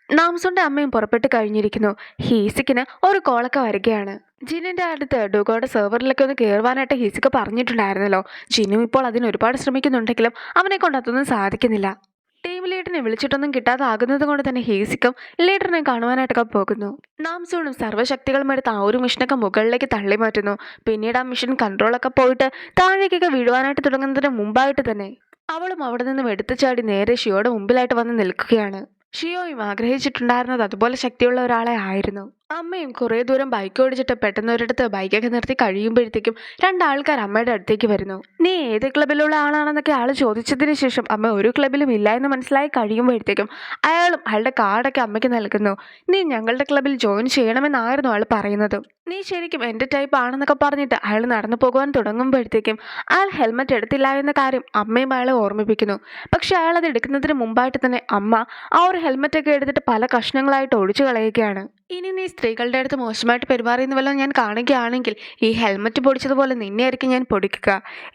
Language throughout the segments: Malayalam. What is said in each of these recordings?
നാംസുന്റെ അമ്മയും പുറപ്പെട്ട് കഴിഞ്ഞിരിക്കുന്നു. ഹീസിക്കിന് ഒരു കോളൊക്കെ വരികയാണ്. ജിന്നിന്റെ അടുത്ത് ഡുഗോയുടെ സെർവറിലൊക്കെ ഒന്ന് കയറുവാനായിട്ട് ഹീസിക്ക് പറഞ്ഞിട്ടുണ്ടായിരുന്നല്ലോ. ജിന്നും ഇപ്പോൾ അതിന് ഒരുപാട് ശ്രമിക്കുന്നുണ്ടെങ്കിലും അവനെ കൊണ്ട് അതൊന്നും സാധിക്കുന്നില്ല. ടീം ലീഡറിനെ വിളിച്ചിട്ടൊന്നും കിട്ടാതാകുന്നത് കൊണ്ട് തന്നെ ഹീസിക്കും ലീഡറിനെ കാണുവാനായിട്ടൊക്കെ പോകുന്നു. നാംസൂണും സർവ്വശക്തികളും എടുത്ത് ആ ഒരു മിഷനൊക്കെ മുകളിലേക്ക് തള്ളി മാറ്റുന്നു. പിന്നീട് ആ മിഷൻ കൺട്രോളൊക്കെ പോയിട്ട് താഴേക്കൊക്കെ വീഴുവാനായിട്ട് തുടങ്ങുന്നതിന് മുമ്പായിട്ട് തന്നെ അവളും അവിടെ നിന്നും എടുത്തു ചാടി നേരെ ഷിയോയുടെ മുമ്പിലായിട്ട് വന്ന് നിൽക്കുകയാണ്. ഷിയോയും ആഗ്രഹിച്ചിട്ടുണ്ടായിരുന്നത് അതുപോലെ ശക്തിയുള്ള ഒരാളെ ആയിരുന്നു. അമ്മയും കുറേ ദൂരം ബൈക്ക് ഓടിച്ചിട്ട് പെട്ടെന്ന് ഒരിടത്ത് ബൈക്കൊക്കെ നിർത്തി കഴിയുമ്പോഴത്തേക്കും രണ്ടാൾക്കാർ അമ്മയുടെ അടുത്തേക്ക് വരുന്നു. നീ ഏത് ക്ലബിലുള്ള ആളാണെന്നൊക്കെ ആൾ ചോദിച്ചതിന് ശേഷം അമ്മ ഒരു ക്ലബിലും ഇല്ല എന്ന് മനസ്സിലായി കഴിയുമ്പോഴത്തേക്കും അയാളും അയാളുടെ കാർഡൊക്കെ അമ്മയ്ക്ക് നൽകുന്നു. നീ ഞങ്ങളുടെ ക്ലബിൽ ജോയിൻ ചെയ്യണമെന്നായിരുന്നു അയാൾ പറയുന്നത്. നീ ശരിക്കും എൻ്റെ ടൈപ്പ് ആണെന്നൊക്കെ പറഞ്ഞിട്ട് അയാൾ നടന്നു പോകുവാൻ തുടങ്ങുമ്പോഴത്തേക്കും അയാൾ ഹെൽമെറ്റ് എടുത്തില്ല എന്ന കാര്യം അമ്മയും അയാളെ ഓർമ്മിപ്പിക്കുന്നു. പക്ഷെ അയാൾ അത് എടുക്കുന്നതിന് മുമ്പായിട്ട് തന്നെ അമ്മ ആ ഒരു ഹെൽമെറ്റൊക്കെ എടുത്തിട്ട് പല കഷ്ണങ്ങളായിട്ട് ഒടിച്ചു കളയുകയാണ്. ഇനി നീ സ്ത്രീകളുടെ അടുത്ത് മോശമായിട്ട് പെരുമാറിയെന്ന് വല്ലതും ഞാൻ കാണുകയാണെങ്കിൽ ഈ ഹെൽമെറ്റ് പൊടിച്ചതുപോലെ നിന്നെയായിരിക്കും ഞാൻ പൊടിക്കുക.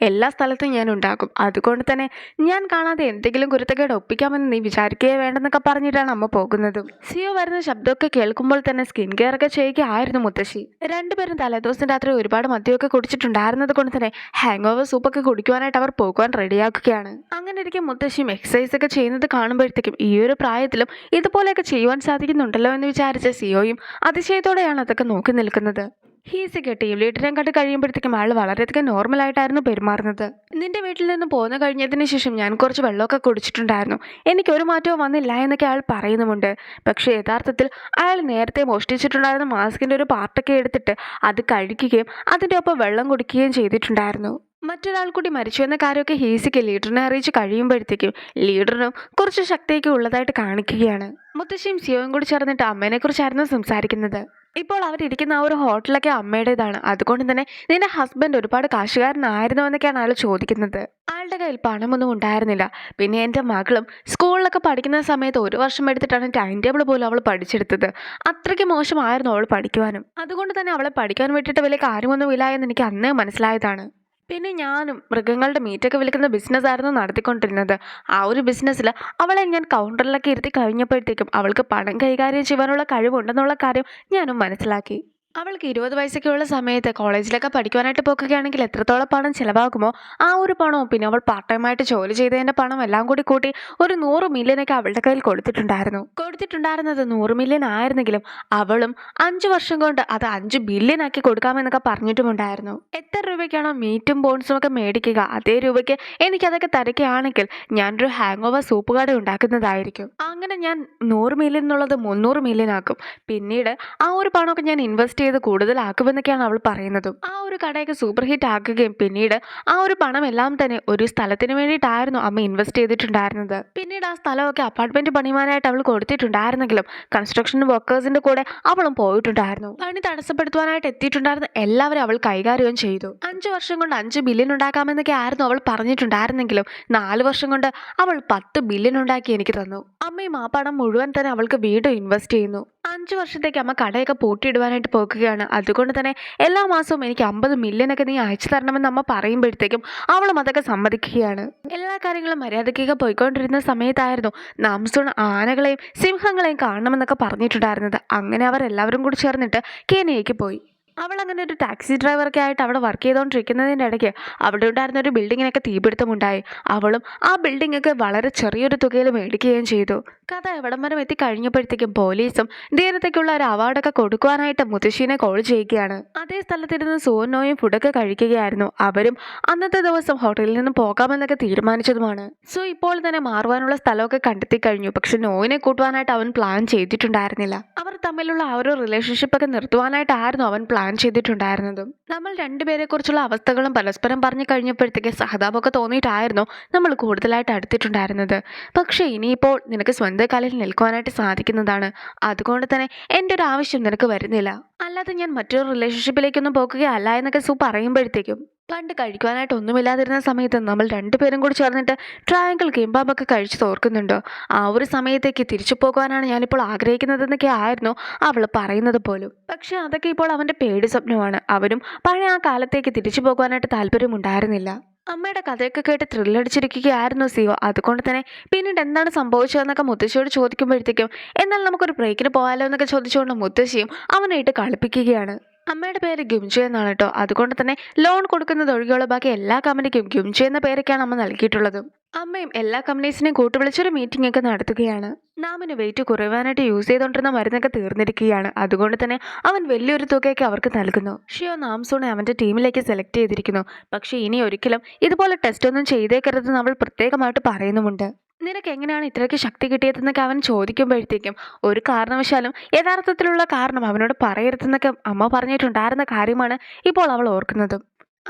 എല്ലാ സ്ഥലത്തും ഞാൻ ഉണ്ടാക്കും. അതുകൊണ്ട് തന്നെ ഞാൻ കാണാതെ എന്തെങ്കിലും കുരുത്തക്കേട് ഒപ്പിക്കാമെന്ന് നീ വിചാരിക്കുകയേ വേണ്ടെന്നൊക്കെ പറഞ്ഞിട്ടാണ് അമ്മ പോകുന്നത്. സിയോ വരുന്ന ശബ്ദമൊക്കെ കേൾക്കുമ്പോൾ തന്നെ സ്കിൻ കെയർ ഒക്കെ ചെയ്യുകയായിരുന്നു മുത്തശ്ശി. രണ്ടുപേരും തലേദിവസം രാത്രി ഒരുപാട് മദ്യമൊക്കെ കുടിച്ചിട്ടുണ്ടായിരുന്നത് കൊണ്ട് തന്നെ ഹാങ് ഓവർ സൂപ്പൊക്കെ കുടിക്കുവാനായിട്ട് അവർ പോകുവാൻ റെഡിയാക്കുകയാണ്. അങ്ങനെ ഇരിക്കും മുത്തശ്ശിയും എക്സസൈസ് ഒക്കെ ചെയ്യുന്നത് കാണുമ്പോഴത്തേക്കും ഈ ഒരു പ്രായത്തിലും ഇതുപോലെയൊക്കെ ചെയ്യുവാൻ സാധിക്കുന്നുണ്ടല്ലോ എന്ന് വിചാരിച്ച സിയോയും അതിശയത്തോടെയാണ് അതൊക്കെ നോക്കി നിൽക്കുന്നത്. ഹീസിക്ക് ടീം ലീഡറെ കണ്ട് കഴിയുമ്പോഴത്തേക്കും അയാൾ വളരെയധികം നോർമലായിട്ടായിരുന്നു പെരുമാറുന്നത്. നിന്റെ വീട്ടിൽ നിന്ന് പോന്നു കഴിഞ്ഞതിന് ശേഷം ഞാൻ കുറച്ച് വെള്ളമൊക്കെ കുടിച്ചിട്ടുണ്ടായിരുന്നു. എനിക്കൊരു മാറ്റവും വന്നില്ല എന്നൊക്കെ അയാൾ പറയുന്നുമുണ്ട്. പക്ഷേ യഥാർത്ഥത്തിൽ അയാൾ നേരത്തെ മോഷ്ടിച്ചിട്ടുണ്ടായിരുന്ന മാസ്കിൻ്റെ ഒരു പാർട്ടൊക്കെ എടുത്തിട്ട് അത് കഴിക്കുകയും അതിൻ്റെ ഒപ്പം വെള്ളം കുടിക്കുകയും ചെയ്തിട്ടുണ്ടായിരുന്നു. മറ്റൊരാൾ കൂടി മരിച്ചു എന്ന കാര്യമൊക്കെ ഹീസിക്ക് ലീഡറിനെ അറിയിച്ച് കഴിയുമ്പോഴത്തേക്കും ലീഡറിനും കുറച്ച് ശക്തിയൊക്കെ ഉള്ളതായിട്ട് കാണിക്കുകയാണ്. മുത്തശ്ശിയും സിയോയും കൂടി ചേർന്നിട്ട് അമ്മേനെക്കുറിച്ചായിരുന്നു സംസാരിക്കുന്നത്. ഇപ്പോൾ അവരിയ്ക്കുന്ന ആ ഒരു ഹോട്ടലൊക്കെ അമ്മയുടേതാണ്. അതുകൊണ്ട് തന്നെ നിന്റെ ഹസ്ബൻഡ് ഒരുപാട് കാശുകാരനായിരുന്നു എന്നൊക്കെയാണ് അയാൾ ചോദിക്കുന്നത്. അയാളുടെ കയ്യിൽ പണമൊന്നും ഉണ്ടായിരുന്നില്ല. പിന്നെ എൻ്റെ മകളും സ്കൂളിലൊക്കെ പഠിക്കുന്ന സമയത്ത് 1 വർഷം എടുത്തിട്ടാണ് ടൈം ടേബിൾ പോലും അവൾ പഠിച്ചെടുത്തത്. അത്രയ്ക്ക് മോശമായിരുന്നു അവൾ പഠിക്കുവാനും. അതുകൊണ്ട് തന്നെ അവളെ പഠിക്കാൻ വേണ്ടിയിട്ട് വലിയ കാര്യമൊന്നുമില്ല എന്ന് എനിക്ക് അന്നേ മനസ്സിലായതാണ്. പിന്നെ ഞാനും മൃഗങ്ങളുടെ മീറ്റൊക്കെ വിൽക്കുന്ന ബിസിനസ്സായിരുന്നു നടത്തിക്കൊണ്ടിരുന്നത്. ആ ഒരു ബിസിനസ്സിൽ അവളെ ഞാൻ കൗണ്ടറിലൊക്കെ ഇരുത്തി കഴിഞ്ഞപ്പോഴത്തേക്കും അവൾക്ക് പണം കൈകാര്യം ചെയ്യാനുള്ള കഴിവുണ്ടെന്നുള്ള കാര്യം ഞാനും മനസ്സിലാക്കി. അവൾക്ക് 20 വയസ്സൊക്കെ ഉള്ള സമയത്ത് കോളേജിലൊക്കെ പഠിക്കുവാനായിട്ട് പോകുകയാണെങ്കിൽ എത്രത്തോളം പണം ചിലവാകുമോ ആ ഒരു പണവും പിന്നെ അവൾ പാർട്ട് ടൈമായിട്ട് ജോലി ചെയ്തതിൻ്റെ പണം എല്ലാം കൂടി കൂട്ടി ഒരു 100 മില്യനൊക്കെ അവളുടെ കയ്യിൽ കൊടുത്തിട്ടുണ്ടായിരുന്നത് 100 മില്യൺ ആയിരുന്നെങ്കിലും അവളും 5 വർഷം കൊണ്ട് അത് 5 ബില്യൺ ആക്കി കൊടുക്കാമെന്നൊക്കെ പറഞ്ഞിട്ടുമുണ്ടായിരുന്നു. എത്ര രൂപയ്ക്കാണോ മീറ്റും ബോൺസും ഒക്കെ മേടിക്കുക അതേ രൂപയ്ക്ക് എനിക്കതൊക്കെ തരികയാണെങ്കിൽ ഞാനൊരു ഹാങ് ഓവർ സൂപ്പ് കട ഉണ്ടാക്കുന്നതായിരിക്കും. അങ്ങനെ ഞാൻ 100 മില്യൺ എന്നുള്ളത് 300 മില്യൺ ആക്കും. പിന്നീട് ആ ഒരു പണമൊക്കെ ഞാൻ ഇൻവെസ്റ്റ് ചെയ്ത് കൂടുതലാക്കുമെന്നൊക്കെയാണ് അവൾ പറയുന്നതും. ആ ഒരു കടയൊക്കെ സൂപ്പർ ഹിറ്റ് ആക്കുകയും പിന്നീട് ആ ഒരു പണം എല്ലാം തന്നെ ഒരു സ്ഥലത്തിന് വേണ്ടിയിട്ടായിരുന്നു അമ്മ ഇൻവെസ്റ്റ് ചെയ്തിട്ടുണ്ടായിരുന്നത്. പിന്നീട് ആ സ്ഥലമൊക്കെ അപ്പാർട്ട്മെന്റ് പണിയുവാനായിട്ട് അവൾ കൊടുത്തിട്ടുണ്ടായിരുന്നെങ്കിലും കൺസ്ട്രക്ഷൻ വർക്കേഴ്സിന്റെ കൂടെ അവളും പോയിട്ടുണ്ടായിരുന്നു. പണി തടസ്സപ്പെടുത്തുവാനായിട്ട് എത്തിയിട്ടുണ്ടായിരുന്ന എല്ലാവരും അവൾ കൈകാര്യം ചെയ്തു. 5 വർഷം കൊണ്ട് 5 ബില്യൺ ഉണ്ടാക്കാമെന്നൊക്കെ ആയിരുന്നു അവൾ പറഞ്ഞിട്ടുണ്ടായിരുന്നെങ്കിലും 4 വർഷം കൊണ്ട് അവൾ 10 ബില്യൺ ഉണ്ടാക്കി എനിക്ക് തന്നു. അമ്മയും ആ പണം മുഴുവൻ തന്നെ അവൾക്ക് വീണ്ടും ഇൻവെസ്റ്റ് ചെയ്യുന്നു. 5 വർഷത്തേക്ക് അമ്മ കടയൊക്കെ പൂട്ടിയിടുവാനായിട്ട് പോകുകയാണ്. അതുകൊണ്ട് തന്നെ എല്ലാ മാസവും എനിക്ക് 50 മില്യണൊക്കെ നീ അയച്ചു തരണമെന്ന് അമ്മ പറയുമ്പോഴത്തേക്കും അവളും അതൊക്കെ സമ്മതിക്കുകയാണ്. എല്ലാ കാര്യങ്ങളും മര്യാദയ്ക്കൊക്കെ പോയിക്കൊണ്ടിരുന്ന സമയത്തായിരുന്നു നാംസൂൺ ആനകളെയും സിംഹങ്ങളെയും കാണണമെന്നൊക്കെ പറഞ്ഞിട്ടുണ്ടായിരുന്നത്. അങ്ങനെ അവരെല്ലാവരും കൂടി ചേർന്നിട്ട് കെനിയയ്ക്ക് പോയി. അവൾ അങ്ങനെ ഒരു ടാക്സി ഡ്രൈവറൊക്കെ ആയിട്ട് അവിടെ വർക്ക് ചെയ്തുകൊണ്ടിരിക്കുന്നതിൻ്റെ ഇടയ്ക്ക് അവിടെ ഉണ്ടായിരുന്ന ഒരു ബിൽഡിങ്ങിനൊക്കെ തീപിടുത്തമുണ്ടായി. അവളും ആ ബിൽഡിങ്ങൊക്കെ വളരെ ചെറിയൊരു തുകയിൽ മേടിക്കുകയും ചെയ്തു. കഥ എവിടം വരെ എത്തിക്കഴിഞ്ഞപ്പോഴത്തേക്കും പോലീസും ധീരതയ്ക്കുള്ള ഒരു അവാർഡൊക്കെ കൊടുക്കുവാനായിട്ട് മുത്തശ്ശീനെ കോൾ ചെയ്യുകയാണ്. അതേ സ്ഥലത്തിരുന്ന് സോനോയും ഫുഡൊക്കെ കഴിക്കുകയായിരുന്നു. അവരും അന്നത്തെ ദിവസം ഹോട്ടലിൽ നിന്ന് പോകാമെന്നൊക്കെ തീരുമാനിച്ചതുമാണ്. സോ ഇപ്പോൾ തന്നെ മാറുവാനുള്ള സ്ഥലമൊക്കെ കണ്ടെത്തി കഴിഞ്ഞു. പക്ഷെ നോയിനെ കൂട്ടുവാനായിട്ട് അവൻ പ്ലാൻ ചെയ്തിട്ടുണ്ടായിരുന്നില്ല. അവർ തമ്മിലുള്ള ആ ഒരു റിലേഷൻഷിപ്പൊക്കെ നിർത്തുവാനായിട്ടായിരുന്നു അവൻ പ്ലാൻ ചെയ്തിട്ടുണ്ടായിരുന്നതും. നമ്മൾ രണ്ടുപേരെ കുറിച്ചുള്ള അവസ്ഥകളും പരസ്പരം പറഞ്ഞു കഴിഞ്ഞപ്പോഴത്തേക്ക് സഹതാപമൊക്കെ തോന്നിയിട്ടായിരുന്നു നമ്മൾ കൂടുതലായിട്ട് അടുത്തിട്ടുണ്ടായിരുന്നത്. പക്ഷേ ഇനിയിപ്പോൾ നിനക്ക് സ്വന്തം കാലിൽ നിൽക്കുവാനായിട്ട് സാധിക്കുന്നതാണ്. അതുകൊണ്ട് തന്നെ എൻ്റെ ഒരു ആവശ്യം നിനക്ക് വരുന്നില്ല. അല്ലാതെ ഞാൻ മറ്റൊരു റിലേഷൻഷിപ്പിലേക്കൊന്നും പോകുകയല്ല എന്നൊക്കെ സു പറയുമ്പോഴത്തേക്കും പണ്ട് കഴിക്കുവാനായിട്ട് ഒന്നുമില്ലാതിരുന്ന സമയത്ത് നമ്മൾ രണ്ടുപേരും കൂടി ചേർന്നിട്ട് ട്രയാങ്കിൾ കിംബാബൊക്കെ കഴിച്ച് തോർക്കുന്നുണ്ടോ, ആ ഒരു സമയത്തേക്ക് തിരിച്ചു പോകുവാനാണ് ഞാനിപ്പോൾ ആഗ്രഹിക്കുന്നതെന്നൊക്കെ ആയിരുന്നു അവൾ പറയുന്നത് പോലും. പക്ഷെ അതൊക്കെ ഇപ്പോൾ അവൻ്റെ പേടി സ്വപ്നമാണ്. അവനും പഴയ ആ കാലത്തേക്ക് തിരിച്ചു പോകുവാനായിട്ട് താല്പര്യമുണ്ടായിരുന്നില്ല. അമ്മയുടെ കഥയൊക്കെ കേട്ട് ത്രില്ലടിച്ചിരിക്കുകയായിരുന്നു സിയോ. അതുകൊണ്ട് തന്നെ പിന്നീട് എന്താണ് സംഭവിച്ചതെന്നൊക്കെ മുത്തശ്ശിയോട് ചോദിക്കുമ്പോഴത്തേക്കും എന്നാൽ നമുക്കൊരു ബ്രേക്കിന് പോകാലോ എന്നൊക്കെ ചോദിച്ചുകൊണ്ട് മുത്തശ്ശിയും അവനായിട്ട് കളിപ്പിക്കുകയാണ്. അമ്മയുടെ പേര് ഗിംജു എന്നാണ് കേട്ടോ. അതുകൊണ്ട് തന്നെ ലോൺ കൊടുക്കുന്നത് ഒഴികെയുള്ള ബാക്കി എല്ലാ കമ്പനിക്കും ഗിംജു എന്ന പേരൊക്കെയാണ് അമ്മ നൽകിയിട്ടുള്ളത്. അമ്മയും എല്ലാ കമ്പനീസിനെയും കൂട്ടുവിളിച്ചൊരു മീറ്റിംഗ് ഒക്കെ നടത്തുകയാണ്. നാമിന് വെയിറ്റ് കുറവാനായിട്ട് യൂസ് ചെയ്തുകൊണ്ടിരുന്ന മരുന്നൊക്കെ തീർന്നിരിക്കുകയാണ്. അതുകൊണ്ട് തന്നെ അവൻ വലിയൊരു തുകയൊക്കെ അവർക്ക് നൽകുന്നു. ഷിയോ നാംസൂണെ അവൻ്റെ ടീമിലേക്ക് സെലക്ട് ചെയ്തിരിക്കുന്നു. പക്ഷേ ഇനി ഒരിക്കലും ഇതുപോലെ ടെസ്റ്റ് ഒന്നും ചെയ്തേക്കരുതെന്ന് അവൾ പ്രത്യേകമായിട്ട് പറയുന്നുമുണ്ട്. നിനക്ക് എങ്ങനെയാണ് ഇത്രയ്ക്ക് ശക്തി കിട്ടിയതെന്നൊക്കെ അവൻ ചോദിക്കുമ്പോഴത്തേക്കും ഒരു കാരണവശാലും യഥാർത്ഥത്തിലുള്ള കാരണം അവനോട് പറയരുതെന്നൊക്കെ അമ്മ പറഞ്ഞിട്ടുണ്ടായിരുന്ന കാര്യമാണ് ഇപ്പോൾ അവൾ ഓർക്കുന്നത്.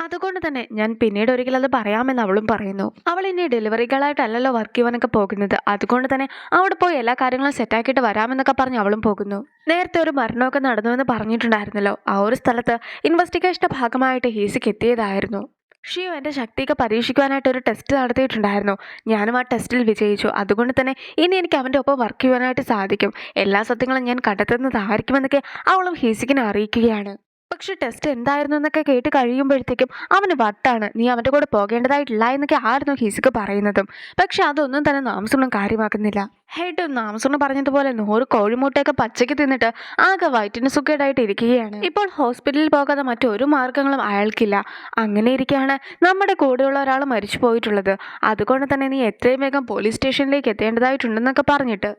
അതുകൊണ്ട് തന്നെ ഞാൻ പിന്നീട് ഒരിക്കലും അത് പറയാമെന്ന് അവളും പറയുന്നു. അവൾ ഇനി ഡെലിവറി ഗേളായിട്ടല്ലല്ലോ വർക്ക് ചെയ്യാനൊക്കെ പോകുന്നത്. അതുകൊണ്ട് തന്നെ അവിടെ പോയി എല്ലാ കാര്യങ്ങളും സെറ്റാക്കിയിട്ട് വരാമെന്നൊക്കെ പറഞ്ഞ് അവളും പോകുന്നു. നേരത്തെ ഒരു മരണമൊക്കെ നടന്നുവെന്ന് പറഞ്ഞിട്ടുണ്ടായിരുന്നല്ലോ. ആ ഒരു സ്ഥലത്ത് ഇൻവെസ്റ്റിഗേഷന്റെ ഭാഗമായിട്ട് ഹീസിക്ക് എത്തിയതായിരുന്നു. ഷിയോ എൻ്റെ ശക്തിയൊക്കെ പരീക്ഷിക്കുവാനായിട്ട് ഒരു ടെസ്റ്റ് നടത്തിയിട്ടുണ്ടായിരുന്നു. ഞാനും ആ ടെസ്റ്റിൽ വിജയിച്ചു. അതുകൊണ്ട് തന്നെ ഇനി എനിക്ക് അവൻ്റെ ഒപ്പം വർക്ക് ചെയ്യുവാനായിട്ട് സാധിക്കും. എല്ലാ സത്യങ്ങളും ഞാൻ കണ്ടെത്തുന്നതായിരിക്കുമെന്നൊക്കെ അവളും ഹീസിക്കിനെ അറിയിക്കുകയാണ്. പക്ഷെ ടെസ്റ്റ് എന്തായിരുന്നു എന്നൊക്കെ കേട്ട് കഴിയുമ്പോഴത്തേക്കും അവന് വട്ടാണ്. നീ അവൻ്റെ കൂടെ പോകേണ്ടതായിട്ടില്ല എന്നൊക്കെ ആയിരുന്നു ഹീസിക്ക് പറയുന്നതും. പക്ഷെ അതൊന്നും തന്നെ നാംസൂണും കാര്യമാക്കുന്നില്ല. ഹെഡും നാംസൂണ് പറഞ്ഞതുപോലെ 100 കോഴിമുട്ടയൊക്കെ പച്ചയ്ക്ക് തിന്നിട്ട് ആകെ വയറ്റിന് സുഖേടായിട്ട് ഇരിക്കുകയാണ്. ഇപ്പോൾ ഹോസ്പിറ്റലിൽ പോകാതെ മറ്റൊരു മാർഗങ്ങളും അയാൾക്കില്ല. അങ്ങനെ ഇരിക്കുകയാണ് നമ്മുടെ കൂടെയുള്ള ഒരാൾ മരിച്ചു പോയിട്ടുള്ളത്. അതുകൊണ്ട് തന്നെ നീ എത്രയും വേഗം പോലീസ് സ്റ്റേഷനിലേക്ക് എത്തേണ്ടതായിട്ടുണ്ടെന്നൊക്കെ പറഞ്ഞിട്ട്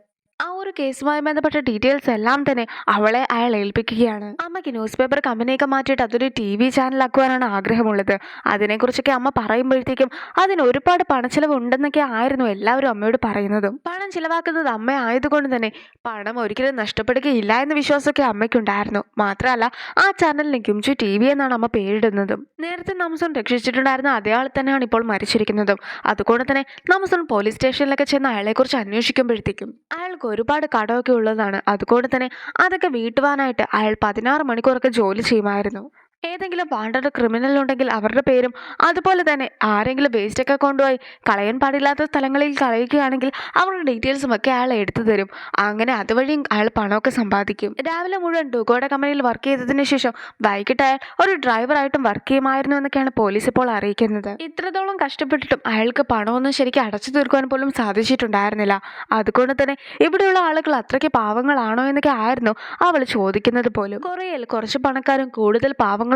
ആ ഒരു കേസുമായി ബന്ധപ്പെട്ട ഡീറ്റെയിൽസ് എല്ലാം തന്നെ അവളെ അയാൾ ഏൽപ്പിക്കുകയാണ്. അമ്മയ്ക്ക് ന്യൂസ് പേപ്പർ കമ്പനിയൊക്കെ മാറ്റിയിട്ട് അതൊരു TV ചാനലാക്കുവാനാണ് ആഗ്രഹമുള്ളത്. അതിനെക്കുറിച്ചൊക്കെ അമ്മ പറയുമ്പോഴത്തേക്കും അതിന് ഒരുപാട് പണച്ചിലവ് ഉണ്ടെന്നൊക്കെ ആയിരുന്നു എല്ലാവരും അമ്മയോട് പറയുന്നതും. പണം ചിലവാക്കുന്നത് അമ്മ ആയതുകൊണ്ട് തന്നെ പണം ഒരിക്കലും നഷ്ടപ്പെടുകയില്ല എന്ന വിശ്വാസമൊക്കെ അമ്മയ്ക്കുണ്ടായിരുന്നു. മാത്രമല്ല ആ ചാനലിന് ഗിംജു TV എന്നാണ് അമ്മ പേരിടുന്നതും. നേരത്തെ നാംസൂൺ രക്ഷിച്ചിട്ടുണ്ടായിരുന്ന അതേ ആൾ തന്നെയാണ് ഇപ്പോൾ മരിച്ചിരിക്കുന്നതും. അതുകൊണ്ട് തന്നെ നാംസൂൺ പോലീസ് സ്റ്റേഷനിലൊക്കെ ചെന്ന് അയാളെക്കുറിച്ച് അന്വേഷിക്കുമ്പോഴത്തേക്കും അയാൾക്ക് ഒരുപാട് കടമൊക്കെ ഉള്ളതാണ്. അതുകൊണ്ട് തന്നെ അതൊക്കെ വീട്ടുവാനായിട്ട് അയാൾ 16 മണിക്കൂറൊക്കെ ജോലി ചെയ്യുമായിരുന്നു. ഏതെങ്കിലും വാണ്ടഡ് ക്രിമിനൽ ഉണ്ടെങ്കിൽ അവരുടെ പേരും അതുപോലെ തന്നെ ആരെങ്കിലും വേസ്റ്റൊക്കെ കൊണ്ടുപോയി കളയാൻ പാടില്ലാത്ത സ്ഥലങ്ങളിൽ കളയുകയാണെങ്കിൽ അവരുടെ ഡീറ്റെയിൽസും ഒക്കെ അയാൾ എടുത്തു തരും. അങ്ങനെ അതുവഴി അയാൾ പണമൊക്കെ സമ്പാദിക്കും. രാവിലെ മുഴുവൻ ഡുഗോയുടെ കമ്പനിയിൽ വർക്ക് ചെയ്തതിന് ശേഷം വൈകിട്ട് അയാൾ ഒരു ഡ്രൈവറായിട്ടും വർക്ക് ചെയ്യുമായിരുന്നു എന്നൊക്കെയാണ് പോലീസ് ഇപ്പോൾ അറിയിക്കുന്നത്. ഇത്രത്തോളം കഷ്ടപ്പെട്ടിട്ടും അയാൾക്ക് പണമൊന്നും ശരിക്കും അടച്ചു തീർക്കുവാൻ പോലും സാധിച്ചിട്ടുണ്ടായിരുന്നില്ല. അതുകൊണ്ട് തന്നെ ഇവിടെയുള്ള ആളുകൾ അത്രയ്ക്ക് പാവങ്ങളാണോ എന്നൊക്കെ ആയിരുന്നു അവൾ ചോദിക്കുന്നത് പോലും. കൊറിയയിൽ കുറച്ച് പണക്കാരും കൂടുതൽ പാവങ്ങളുമാണുള്ളത്.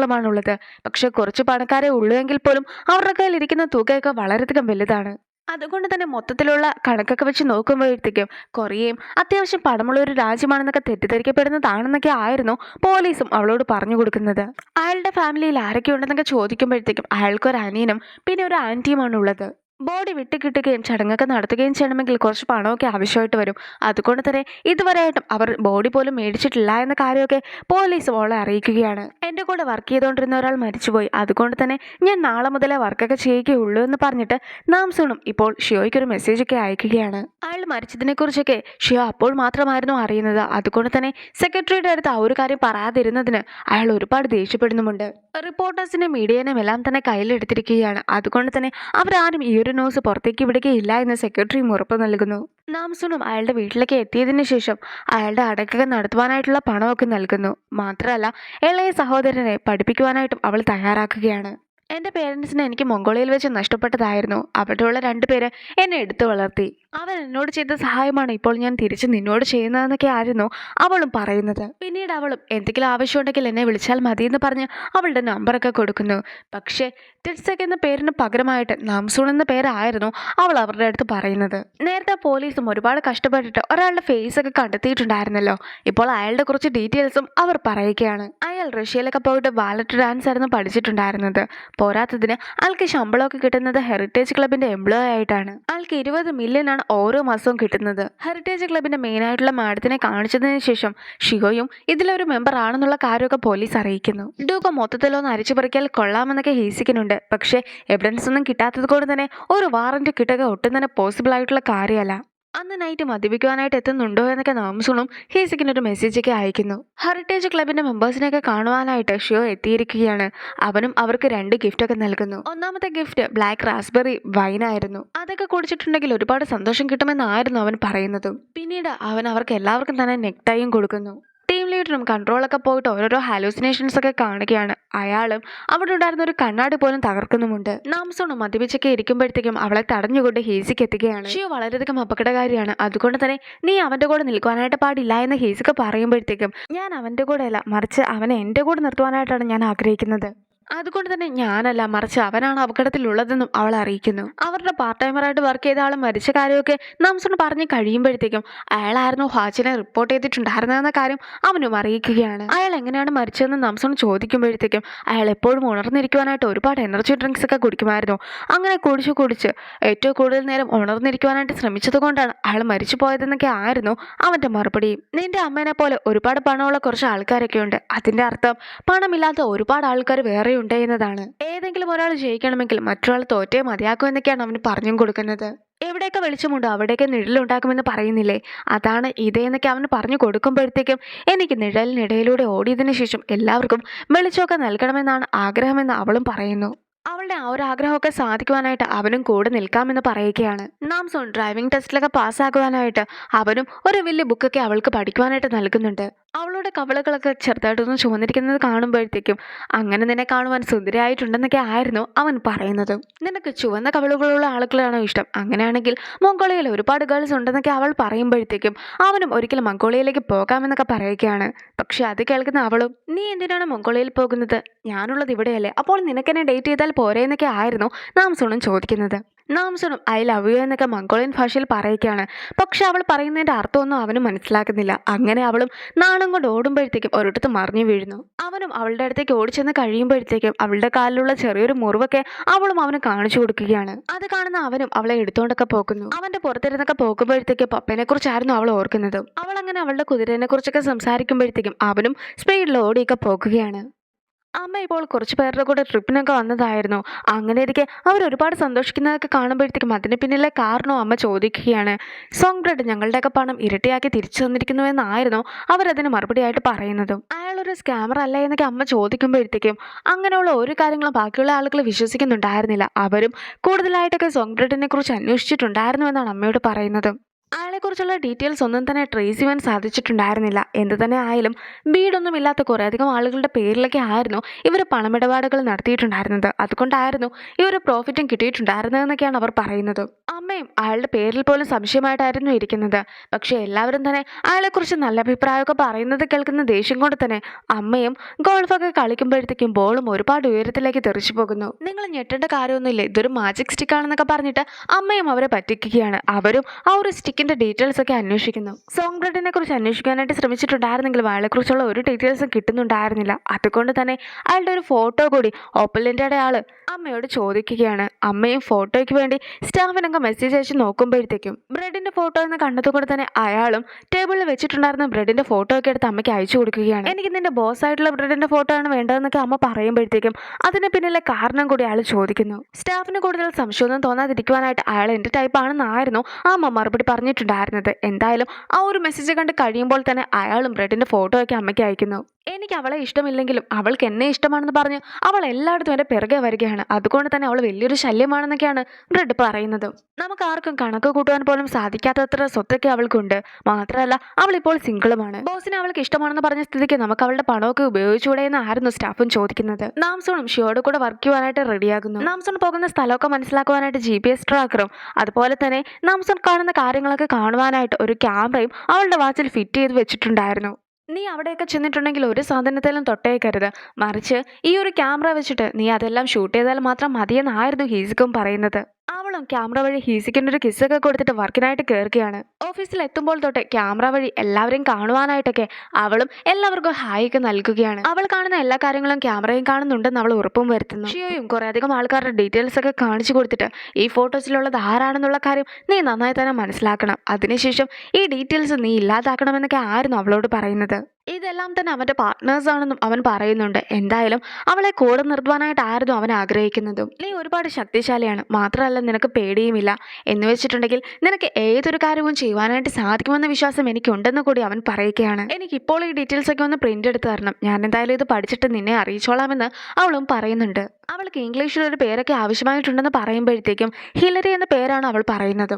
പക്ഷെ കുറച്ച് പണക്കാരെ ഉള്ളൂ എങ്കിൽ പോലും അവരുടെ കയ്യിൽ ഇരിക്കുന്ന തുകയൊക്കെ വളരെയധികം വലുതാണ്. അതുകൊണ്ട് തന്നെ മൊത്തത്തിലുള്ള കണക്കൊക്കെ വെച്ച് നോക്കുമ്പോഴത്തേക്കും കൊറിയയും അത്യാവശ്യം പണമുള്ള ഒരു രാജ്യമാണെന്നൊക്കെ തെറ്റിദ്ധരിക്കപ്പെടുന്നതാണെന്നൊക്കെ ആയിരുന്നു പോലീസും അവളോട് പറഞ്ഞു കൊടുക്കുന്നത്. അയാളുടെ ഫാമിലിയിൽ ആരൊക്കെ ഉണ്ടെന്നൊക്കെ ചോദിക്കുമ്പോഴത്തേക്കും അയാൾക്കൊരു അനിയനും പിന്നെ ഒരു ആൻറ്റിയുമാണ് ഉള്ളത്. ബോഡി വിട്ടുകിട്ടുകയും ചടങ്ങൊക്കെ നടത്തുകയും ചെയ്യണമെങ്കിൽ കുറച്ച് പണമൊക്കെ ആവശ്യമായിട്ട് വരും. അതുകൊണ്ട് തന്നെ ഇതുവരെയായിട്ടും അവർ ബോഡി പോലും മേടിച്ചിട്ടില്ല എന്ന കാര്യമൊക്കെ പോലീസ് അവളെ അറിയിക്കുകയാണ്. എൻ്റെ കൂടെ വർക്ക് ചെയ്തുകൊണ്ടിരുന്ന ഒരാൾ മരിച്ചുപോയി. അതുകൊണ്ട് തന്നെ ഞാൻ നാളെ മുതലേ വർക്കൊക്കെ ചെയ്യുകയുള്ളൂ എന്ന് പറഞ്ഞിട്ട് നാംസൂണും ഇപ്പോൾ ഷിയോയ്ക്കൊരു മെസ്സേജൊക്കെ അയക്കുകയാണ്. അയാൾ മരിച്ചതിനെക്കുറിച്ചൊക്കെ ഷിയോ അപ്പോൾ മാത്രമായിരുന്നു അറിയുന്നത്. അതുകൊണ്ട് തന്നെ സെക്രട്ടറിയുടെ അടുത്ത് ആ ഒരു കാര്യം പറയാതിരുന്നതിന് അയാൾ ഒരുപാട് ദേഷ്യപ്പെടുന്നുമുണ്ട്. റിപ്പോർട്ടേഴ്സിനെ മീഡിയനെയും എല്ലാം തന്നെ കയ്യിലെടുത്തിരിക്കുകയാണ്. അതുകൊണ്ട് തന്നെ അവരാരും ഈ ഒരു ന്യൂസ് പുറത്തേക്ക് വിടുകയില്ല എന്ന് സെക്രട്ടറിയും ഉറപ്പ് നൽകുന്നു. നാംസൂണും അയാളുടെ വീട്ടിലേക്ക് എത്തിയതിനു ശേഷം അയാളുടെ അടക്കം നടത്തുവാനായിട്ടുള്ള പണമൊക്കെ നൽകുന്നു. മാത്രമല്ല ഇളയ സഹോദരനെ പഠിപ്പിക്കുവാനായിട്ടും അവൾ തയ്യാറാക്കുകയാണ്. എൻ്റെ പേരൻസിനെ എനിക്ക് മംഗോളിയയിൽ വെച്ച് നഷ്ടപ്പെട്ടതായിരുന്നു. അവിടെയുള്ള 2 പേര് എന്നെ എടുത്തു വളർത്തി. അവൻ എന്നോട് ചെയ്ത സഹായമാണ് ഇപ്പോൾ ഞാൻ തിരിച്ച് നിന്നോട് ചെയ്യുന്നതെന്നൊക്കെ ആയിരുന്നു അവളും പറയുന്നത്. പിന്നീട് അവളും എന്തെങ്കിലും ആവശ്യമുണ്ടെങ്കിൽ എന്നെ വിളിച്ചാൽ മതിയെന്ന് പറഞ്ഞ് അവളുടെ നമ്പറൊക്കെ കൊടുക്കുന്നു. പക്ഷേ ടിറ്റ്സെക് എന്ന പേരിന് പകരമായിട്ട് നാംസൂൺ എന്ന പേരായിരുന്നു അവൾ അവരുടെ അടുത്ത് പറയുന്നത്. നേരത്തെ പോലീസും ഒരുപാട് കഷ്ടപ്പെട്ടിട്ട് ഒരാളുടെ ഫേസ് ഒക്കെ കണ്ടെത്തിയിട്ടുണ്ടായിരുന്നല്ലോ. ഇപ്പോൾ അയാളുടെ കുറച്ച് ഡീറ്റെയിൽസും അവർ പറയുകയാണ്. അയാൾ റഷ്യയിലൊക്കെ പോയിട്ട് ബാലറ്റ് ഡാൻസ് ആയിരുന്നു പഠിച്ചിട്ടുണ്ടായിരുന്നത്. പോരാത്തതിന് ആൾക്ക് ശമ്പളമൊക്കെ കിട്ടുന്നത് ഹെറിറ്റേജ് ക്ലബിന്റെ എംപ്ലോയി ആയിട്ടാണ്. ആൾക്ക് 20 മില്യനാണ് ഓരോ മാസവും കിട്ടുന്നത്. ഹെറിറ്റേജ് ക്ലബിന്റെ മെയിൻ ആയിട്ടുള്ള മാഡത്തിനെ കാണിച്ചതിന് ശേഷം ഷിയോയും ഇതിലൊരു മെമ്പർ ആണെന്നുള്ള കാര്യമൊക്കെ പോലീസ് അറിയിക്കുന്നു. ഡൂഗോ മൊത്തത്തിലൊന്ന് അരിച്ചു പറിക്കാൽ കൊള്ളാമെന്നൊക്കെ ഹീസിക്കുന്നുണ്ട്. പക്ഷേ എവിഡൻസ് ഒന്നും കിട്ടാത്തത് കൊണ്ട് തന്നെ ഒരു വാറന്റ് കിട്ടുക ഒട്ടും തന്നെ പോസിബിൾ ആയിട്ടുള്ള കാര്യമല്ല. അന്ന് നൈറ്റ് മദ്യപിക്കുവാനായിട്ട് എത്തുന്നുണ്ടോ എന്നൊക്കെ നാംസൂണും ഹീസിക്കിനൊരു മെസ്സേജൊക്കെ അയക്കുന്നു. ഹെറിറ്റേജ് ക്ലബിന്റെ മെമ്പേഴ്സിനെയൊക്കെ കാണുവാനായിട്ട് ഷിയോ എത്തിയിരിക്കുകയാണ്. അവനും അവർക്ക് 2 ഗിഫ്റ്റൊക്കെ നൽകുന്നു. ഒന്നാമത്തെ ഗിഫ്റ്റ് ബ്ലാക്ക് റാസ്ബെറി വൈനായിരുന്നു. അതൊക്കെ കുടിച്ചിട്ടുണ്ടെങ്കിൽ ഒരുപാട് സന്തോഷം കിട്ടുമെന്നായിരുന്നു അവൻ പറയുന്നതും. പിന്നീട് അവൻ അവർക്ക് എല്ലാവർക്കും തന്നെ നെക്ടൈയും കൊടുക്കുന്നു. ടീം ലീഡർ മിൽട്ടനും കൺട്രോളൊക്കെ പോയിട്ട് ഓരോരോ ഹാലൂസിനേഷൻസ് ഒക്കെ കാണുകയാണ്. അയാളും അവിടെ ഉണ്ടായിരുന്ന ഒരു കണ്ണാടി പോലും തകർക്കുന്നുമുണ്ട്. നാംസോണും മദ്യപിച്ചൊക്കെ ഇരിക്കുമ്പോഴത്തേക്കും അവളെ തടഞ്ഞുകൊണ്ട് ഹേസിക്ക് എത്തുകയാണ്. ഷിയോ വളരെയധികം അപകടകാരിയാണ്, അതുകൊണ്ട് തന്നെ നീ അവന്റെ കൂടെ നിൽക്കുവാനായിട്ട് പാടില്ല എന്ന് ഹേസിക്ക് പറയുമ്പോഴത്തേക്കും ഞാൻ അവന്റെ കൂടെ അല്ല, മറിച്ച് അവനെ എന്റെ കൂടെ നിർത്തുവാനായിട്ടാണ് ഞാൻ ആഗ്രഹിക്കുന്നത്. അതുകൊണ്ട് തന്നെ ഞാനല്ല, മറിച്ച് അവനാണ് അപകടത്തിലുള്ളതെന്നും അവൾ അറിയിക്കുന്നു. അവരുടെ പാർട്ട് ടൈമറായിട്ട് വർക്ക് ചെയ്ത ആൾ മരിച്ച കാര്യമൊക്കെ നാംസോൺ പറഞ്ഞ് കഴിയുമ്പോഴത്തേക്കും അയാളായിരുന്നു ഹാച്ചിനെ റിപ്പോർട്ട് ചെയ്തിട്ടുണ്ടായിരുന്നതെന്ന കാര്യം അവനും അറിയിക്കുകയാണ്. അയാൾ എങ്ങനെയാണ് മരിച്ചതെന്ന് നാംസോൺ ചോദിക്കുമ്പോഴത്തേക്കും അയാൾ എപ്പോഴും ഉണർന്നിരിക്കുവാനായിട്ട് ഒരുപാട് എനർജി ഡ്രിങ്ക്സ് ഒക്കെ കുടിക്കുമായിരുന്നു. അങ്ങനെ കുടിച്ച് ഏറ്റവും കൂടുതൽ നേരം ഉണർന്നിരിക്കുവാനായിട്ട് ശ്രമിച്ചത് കൊണ്ടാണ് അയാൾ മരിച്ചു പോയതെന്നൊക്കെ ആയിരുന്നു അവന്റെ മറുപടി. നിന്റെ അമ്മേനെ പോലെ ഒരുപാട് പണമുള്ള കുറച്ച് ആൾക്കാരൊക്കെ ഉണ്ട്. അതിന്റെ അർത്ഥം പണമില്ലാത്ത ഒരുപാട് ആൾക്കാർ വേറെ ഉണ്ട് എന്നതാണ്. ഏതെങ്കിലും ഒരാൾ ജയിക്കണമെങ്കിൽ മറ്റൊരാൾ തോറ്റേ മതിയാക്കും എന്നൊക്കെയാണ് അവന് പറഞ്ഞും കൊടുക്കുന്നത്. എവിടെയൊക്കെ വെളിച്ചമുണ്ടോ അവിടെയൊക്കെ നിഴലുണ്ടാക്കുമെന്ന് പറയുന്നില്ലേ, അതാണ് ഇതേന്നൊക്കെ അവന് പറഞ്ഞു കൊടുക്കുമ്പോഴത്തേക്കും എനിക്ക് നിഴലിനിടയിലൂടെ ഓടിയതിനു ശേഷം എല്ലാവർക്കും വെളിച്ചമൊക്കെ നൽകണമെന്നാണ് ആഗ്രഹമെന്ന് അവളും പറയുന്നു. അവളുടെ ആ ഒരു ആഗ്രഹമൊക്കെ സാധിക്കുവാനായിട്ട് അവനും കൂടെ നിൽക്കാമെന്ന് പറയുകയാണ്. നാംസോൺ ഡ്രൈവിംഗ് ടെസ്റ്റിലൊക്കെ പാസ്സാക്കുവാനായിട്ട് അവനും ഒരു വലിയ ബുക്കൊക്കെ അവൾക്ക് പഠിക്കുവാനായിട്ട് നൽകുന്നുണ്ട്. അവളുടെ കവിളുകളൊക്കെ ചെറുതായിട്ടൊന്ന് ചുവന്നിരിക്കുന്നത് കാണുമ്പോഴത്തേക്കും അങ്ങനെ നിന്നെ കാണുവാൻ സുന്ദരിയായിട്ടുണ്ടെന്നൊക്കെ ആയിരുന്നു അവൻ പറയുന്നത്. നിനക്ക് ചുവന്ന കവിളുകളുള്ള ആളുകളാണോ ഇഷ്ടം? അങ്ങനെയാണെങ്കിൽ മംഗോളിയയിൽ ഒരുപാട് ഗേൾസ് ഉണ്ടെന്നൊക്കെ അവൾ പറയുമ്പോഴത്തേക്കും അവനും ഒരിക്കലും മംഗോളിയയിലേക്ക് പോകാമെന്നൊക്കെ പറയുകയാണ്. പക്ഷെ അത് കേൾക്കുന്ന അവളും നീ എന്തിനാണ് മംഗോളിയയിൽ പോകുന്നത്? ഞാനുള്ളത് ഇവിടെയല്ലേ, അപ്പോൾ നിനക്കെന്നെ ഡേറ്റ് ചെയ്താൽ പോരെ എന്നൊക്കെ ആയിരുന്നു നാംസോണും ചോദിക്കുന്നത്. നാംസോണും ഐ ലവ് യു എന്നൊക്കെ മംഗോളിയൻ ഭാഷയിൽ പറയുകയാണ്. പക്ഷെ അവൾ പറയുന്നതിന്റെ അർത്ഥമൊന്നും അവനും മനസ്സിലാക്കുന്നില്ല. അങ്ങനെ അവളും നാണം കൊണ്ട് ഓടുമ്പോഴത്തേക്കും ഒരിടത്ത് മറിഞ്ഞു വീഴുന്നു. അവനും അവളുടെ അടുത്തേക്ക് ഓടിച്ചെന്ന് കഴിയുമ്പോഴത്തേക്കും അവളുടെ കാലിലുള്ള ചെറിയൊരു മുറിവൊക്കെ അവളും അവന് കാണിച്ചു കൊടുക്കുകയാണ്. അത് കാണുന്ന അവനും അവളെ എടുത്തുകൊണ്ടൊക്കെ പോകുന്നു. അവന്റെ പുറത്തിരുന്നൊക്കെ പോകുമ്പോഴത്തേക്ക് പപ്പനെ കുറിച്ചായിരുന്നു അവൾ ഓർക്കുന്നത്. അവൾ അങ്ങനെ അവളുടെ കുതിരനെ കുറിച്ചൊക്കെ സംസാരിക്കുമ്പോഴത്തേക്കും അവനും സ്പീഡിൽ ഓടിയൊക്കെ പോകുകയാണ്. അമ്മ ഇപ്പോൾ കുറച്ച് പേരുടെ കൂടെ ട്രിപ്പിനൊക്കെ വന്നതായിരുന്നു. അങ്ങനെ ഇരിക്കെ അവർ ഒരുപാട് സന്തോഷിക്കുന്നതൊക്കെ കാണുമ്പോഴത്തേക്കും അതിന് പിന്നിലെ കാരണവും അമ്മ ചോദിക്കുകയാണ്. സോങ് ബ്രെഡ് ഞങ്ങളുടെയൊക്കെ പണം ഇരട്ടിയാക്കി തിരിച്ചു തന്നിരിക്കുന്നു എന്നായിരുന്നു അവരതിന് മറുപടിയായിട്ട് പറയുന്നതും. അയാളൊരു സ്കാമർ അല്ലേ എന്നൊക്കെ അമ്മ ചോദിക്കുമ്പോഴത്തേക്കും അങ്ങനെയുള്ള ഒരു കാര്യങ്ങളും ബാക്കിയുള്ള ആളുകൾ വിശ്വസിക്കുന്നുണ്ടായിരുന്നില്ല. അവരും കൂടുതലായിട്ടൊക്കെ സോങ് ബ്രെഡിനെ കുറിച്ച് അന്വേഷിച്ചിട്ടുണ്ടായിരുന്നു എന്നാണ് അമ്മയോട് പറയുന്നത്. അയാളെക്കുറിച്ചുള്ള ഡീറ്റെയിൽസ് ഒന്നും തന്നെ ട്രേസ് ചെയ്യാൻ സാധിച്ചിട്ടുണ്ടായിരുന്നില്ല. എന്ത് തന്നെ ആയാലും വീടൊന്നുമില്ലാത്ത കുറേയധികം ആളുകളുടെ പേരിലൊക്കെ ആയിരുന്നു ഇവർ പണമിടപാടുകൾ നടത്തിയിട്ടുണ്ടായിരുന്നത്. അതുകൊണ്ടായിരുന്നു ഈ ഒരു പ്രോഫിറ്റും കിട്ടിയിട്ടുണ്ടായിരുന്നതെന്നൊക്കെയാണ് അവർ പറയുന്നത്. അമ്മയും അയാളുടെ പേരിൽ പോലും സംശയമായിട്ടായിരുന്നു ഇരിക്കുന്നത്. പക്ഷേ എല്ലാവരും തന്നെ അയാളെക്കുറിച്ച് നല്ല അഭിപ്രായമൊക്കെ പറയുന്നത് കേൾക്കുന്ന ദേഷ്യം കൊണ്ട് തന്നെ അമ്മയും ഗോൾഫൊക്കെ കളിക്കുമ്പോഴത്തേക്കും ബോളും ഒരുപാട് ഉയരത്തിലേക്ക് തെറിച്ചു പോകുന്നു. നിങ്ങൾ ഞെട്ടേണ്ട കാര്യമൊന്നുമില്ല, ഇതൊരു മാജിക് സ്റ്റിക്ക് ആണെന്നൊക്കെ പറഞ്ഞിട്ട് അമ്മയും അവരെ പറ്റിക്കുകയാണ്. അവരും ആ ഒരു സ്റ്റിക്കിന്റെ ഡീറ്റെയിൽസ് ഒക്കെ അന്വേഷിക്കുന്നു. സോങ് ബ്രെഡിനെ കുറിച്ച് അന്വേഷിക്കാനായിട്ട് ശ്രമിച്ചിട്ടുണ്ടായിരുന്നെങ്കിലും അയാളെക്കുറിച്ചുള്ള ഒരു ഡീറ്റെയിൽസും കിട്ടുന്നുണ്ടായിരുന്നില്ല. അതുകൊണ്ട് തന്നെ അയാളുടെ ഒരു ഫോട്ടോ കൂടി ഓപ്പലിൻ്റെ ആള് അമ്മയോട് ചോദിക്കുകയാണ്. അമ്മയും ഫോട്ടോയ്ക്ക് വേണ്ടി സ്റ്റാഫിനൊക്കെ മെസ്സേജ് അയച്ച് നോക്കുമ്പോഴത്തേക്കും ബ്രെഡിന്റെ ഫോട്ടോ എന്ന് കണ്ടതുകൊണ്ട് തന്നെ അയാളും ടേബിളിൽ വെച്ചിട്ടുണ്ടായിരുന്ന ബ്രെഡിന്റെ ഫോട്ടോ ഒക്കെ എടുത്ത് അമ്മയ്ക്ക് അയച്ചു കൊടുക്കുകയാണ്. എനിക്ക് നിന്റെ ബോസ് ആയിട്ടുള്ള ബ്രെഡിന്റെ ഫോട്ടോ ആണ് വേണ്ടതെന്നൊക്കെ അമ്മ പറയുമ്പോഴത്തേക്കും അതിന് പിന്നിലെ കാരണം കൂടി അയാൾ ചോദിക്കുന്നു. സ്റ്റാഫിന് കൂടുതൽ സംശയമൊന്നും തോന്നാതിരിക്കുവാനായിട്ട് അയാൾ എന്റെ ടൈപ്പ് ആണെന്നായിരുന്നു അമ്മ മറുപടി പറഞ്ഞിട്ടുണ്ടായിരുന്നത്. എന്തായാലും ആ ഒരു മെസ്സേജ് കണ്ട് കഴിയുമ്പോൾ തന്നെ അയാളും ബ്രെഡിന്റെ ഫോട്ടോ ഒക്കെ അമ്മയ്ക്ക് അയക്കുന്നു. എനിക്ക് അവളെ ഇഷ്ടമില്ലെങ്കിലും അവൾക്ക് എന്നെ ഇഷ്ടമാണെന്ന് പറഞ്ഞ് അവൾ എല്ലായിടത്തും എൻ്റെ പിറകെ വരികയാണ്. അതുകൊണ്ട് തന്നെ അവൾ വലിയൊരു ശല്യമാണെന്നൊക്കെയാണ് ബ്രെഡ് പറയുന്നത്. നമുക്ക് ആർക്കും കണക്ക് കൂട്ടുവാൻ പോലും സാധിക്കാത്തത്ര സ്വത്തൊക്കെ അവൾക്കുണ്ട്. മാത്രമല്ല അവൾ ഇപ്പോൾ സിംഗിളുമാണ്. ബോസിനെ അവൾക്ക് ഇഷ്ടമാണെന്ന് പറഞ്ഞ സ്ഥിതിക്ക് നമുക്ക് അവളുടെ പണമൊക്കെ ഉപയോഗിച്ചുകൂടെ എന്നായിരുന്നു സ്റ്റാഫും ചോദിക്കുന്നത്. നാംസോണും ഷിയോട് കൂടെ വർക്ക് ചെയ്യുവാനായിട്ട് റെഡിയാകുന്നു. നാംസോൺ പോകുന്ന സ്ഥലമൊക്കെ മനസ്സിലാക്കുവാനായിട്ട് GPS ട്രാക്കറും അതുപോലെ തന്നെ നാംസോൺ കാണുന്ന കാര്യങ്ങളൊക്കെ കാണുവാനായിട്ട് ഒരു ക്യാമറയും അവളുടെ വാച്ചിൽ ഫിറ്റ് ചെയ്ത് വെച്ചിട്ടുണ്ടായിരുന്നു. നീ അവിടെയൊക്കെ ചെന്നിട്ടുണ്ടെങ്കിൽ ഒരു സാധനത്തിലും തൊട്ടേക്കരുത്, മറിച്ച് ഈ ഒരു ക്യാമറ വെച്ചിട്ട് നീ അതെല്ലാം ഷൂട്ട് ചെയ്താൽ മാത്രം മതിയെന്നായിരുന്നു ഹീസിക്കും പറയുന്നത്. അവളും ക്യാമറ വഴി ഹീസിക്കിൻ്റെ ഒരു കിസ്സൊക്കെ കൊടുത്തിട്ട് വർക്കിനായിട്ട് കയറുകയാണ്. ഓഫീസിൽ എത്തുമ്പോൾ തൊട്ട് ക്യാമറ വഴി എല്ലാവരെയും കാണുവാനായിട്ടൊക്കെ അവളും എല്ലാവർക്കും ഹായ് ഒക്കെ നൽകുകയാണ്. അവൾ കാണുന്ന എല്ലാ കാര്യങ്ങളും ക്യാമറയും കാണുന്നുണ്ടെന്ന് അവൾ ഉറപ്പും വരുത്തുന്നു. ഷിയോയും കുറേയധികം ആൾക്കാരുടെ ഡീറ്റെയിൽസ് ഒക്കെ കാണിച്ചു കൊടുത്തിട്ട് ഈ ഫോട്ടോസിലുള്ളത് ആരാണെന്നുള്ള കാര്യം നീ നന്നായി തന്നെ മനസ്സിലാക്കണം. അതിനുശേഷം ഈ ഡീറ്റെയിൽസ് നീ ഇല്ലാതാക്കണമെന്നൊക്കെ ആയിരുന്നു അവളോട് പറയുന്നത്. ഇതെല്ലാം തന്നെ അവൻ്റെ പാർട്ട്നേഴ്സ് ആണെന്നും അവൻ പറയുന്നുണ്ട്. എന്തായാലും അവളെ കൂടെ നിർത്തുവാനായിട്ടായിരുന്നു അവൻ ആഗ്രഹിക്കുന്നതും. നീ ഒരുപാട് ശക്തിശാലിയാണ്, മാത്രമല്ല നിനക്ക് പേടിയുമില്ല. എന്ന് വെച്ചിട്ടുണ്ടെങ്കിൽ നിനക്ക് ഏതൊരു കാര്യവും ചെയ്യുവാനായിട്ട് സാധിക്കുമെന്ന വിശ്വാസം എനിക്കുണ്ടെന്ന് കൂടി അവൻ പറയുകയാണ്. എനിക്കിപ്പോൾ ഈ ഡീറ്റെയിൽസ് ഒക്കെ ഒന്ന് പ്രിന്റ് എടുത്ത് തരണം. ഞാൻ എന്തായാലും ഇത് പഠിച്ചിട്ട് നിന്നെ അറിയിച്ചോളാമെന്ന് അവളും പറയുന്നുണ്ട്. അവൾക്ക് ഇംഗ്ലീഷിലൊരു പേരൊക്കെ ആവശ്യമായിട്ടുണ്ടെന്ന് പറയുമ്പോഴത്തേക്കും ഹിലരി എന്ന പേരാണ് അവൾ പറയുന്നത്.